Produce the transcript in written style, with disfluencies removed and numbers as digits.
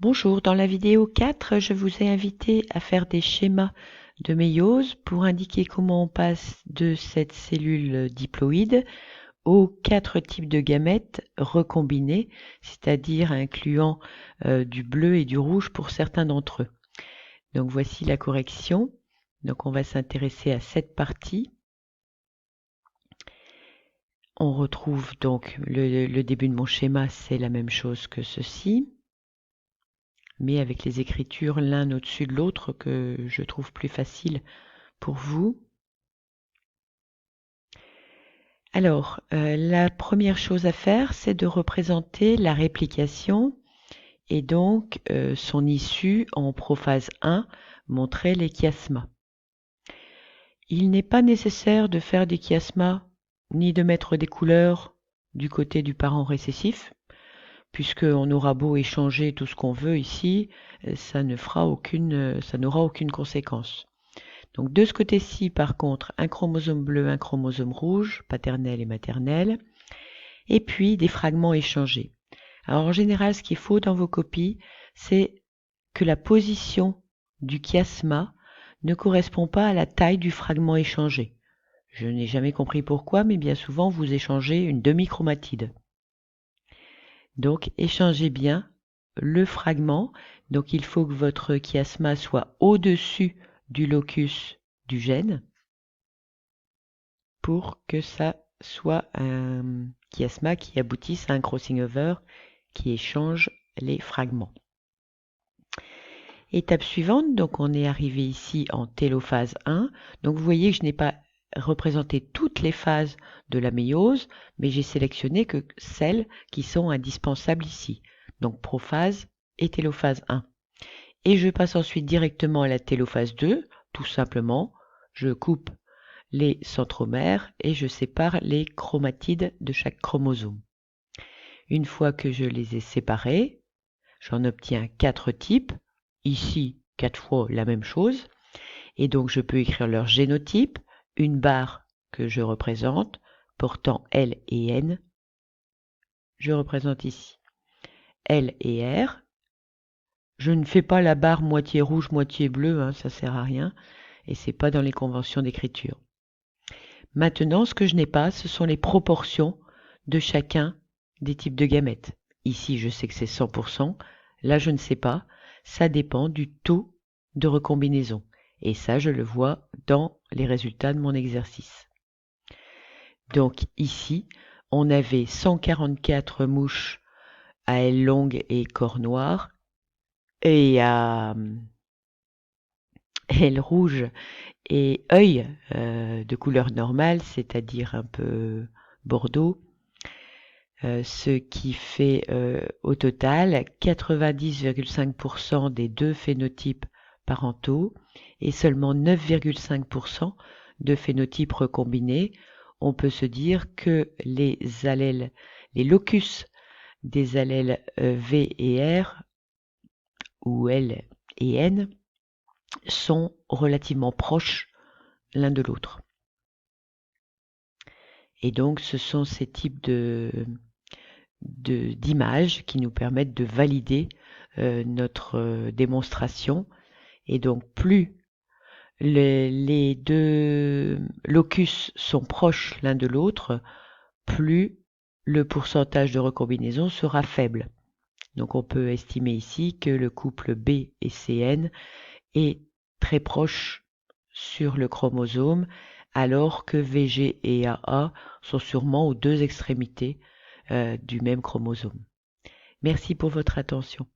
Bonjour, dans la vidéo 4, je vous ai invité à faire des schémas de méiose pour indiquer comment on passe de cette cellule diploïde aux 4 types de gamètes recombinés, c'est-à-dire incluant du bleu et du rouge pour certains d'entre eux. Donc voici la correction. Donc on va s'intéresser à cette partie. On retrouve donc le début de mon schéma, c'est la même chose que ceci, mais avec les écritures l'un au-dessus de l'autre que je trouve plus facile pour vous. Alors, la première chose à faire, c'est de représenter la réplication et donc son issue en prophase 1, montrer les chiasmas. Il n'est pas nécessaire de faire des chiasmas ni de mettre des couleurs du côté du parent récessif, puisqu'on aura beau échanger tout ce qu'on veut ici, ça n'aura aucune conséquence. Donc de ce côté-ci, par contre, un chromosome bleu, un chromosome rouge, paternel et maternel, et puis des fragments échangés. Alors en général, ce qu'il faut dans vos copies, c'est que la position du chiasma ne correspond pas à la taille du fragment échangé. Je n'ai jamais compris pourquoi, mais bien souvent vous échangez une demi-chromatide. Donc échangez bien le fragment. Donc il faut que votre chiasma soit au-dessus du locus du gène pour que ça soit un chiasma qui aboutisse à un crossing over qui échange les fragments. Étape suivante, donc on est arrivé ici en télophase 1. Donc vous voyez que je n'ai pas représenté toutes les phases de la méiose, mais j'ai sélectionné que celles qui sont indispensables ici. Donc prophase et télophase 1. Et je passe ensuite directement à la télophase 2, tout simplement. Je coupe les centromères et je sépare les chromatides de chaque chromosome. Une fois que je les ai séparés, j'en obtiens 4 types. Ici, 4 fois la même chose. Et donc, je peux écrire leur génotype, une barre que je représente, portant L et N. Je représente ici L et R. Je ne fais pas la barre moitié rouge, moitié bleu, hein, ça sert à rien. Et c'est pas dans les conventions d'écriture. Maintenant, ce que je n'ai pas, ce sont les proportions de chacun des types de gamètes. Ici, je sais que c'est 100%. Là, je ne sais pas. Ça dépend du taux de recombinaison. Et ça, je le vois dans les résultats de mon exercice. Donc ici, on avait 144 mouches à ailes longues et corps noir et à ailes rouges et œil de couleur normale, c'est-à-dire un peu bordeaux, ce qui fait au total 90,5% des deux phénotypes parentaux et seulement 9,5% de phénotypes recombinés. On peut se dire que les allèles, les locus des allèles V et R ou L et N sont relativement proches l'un de l'autre. Et donc ce sont ces types d'images qui nous permettent de valider notre démonstration. Et donc plus les deux locus sont proches l'un de l'autre, plus le pourcentage de recombinaison sera faible. Donc on peut estimer ici que le couple B et CN est très proche sur le chromosome, alors que VG et AA sont sûrement aux deux extrémités du même chromosome. Merci pour votre attention.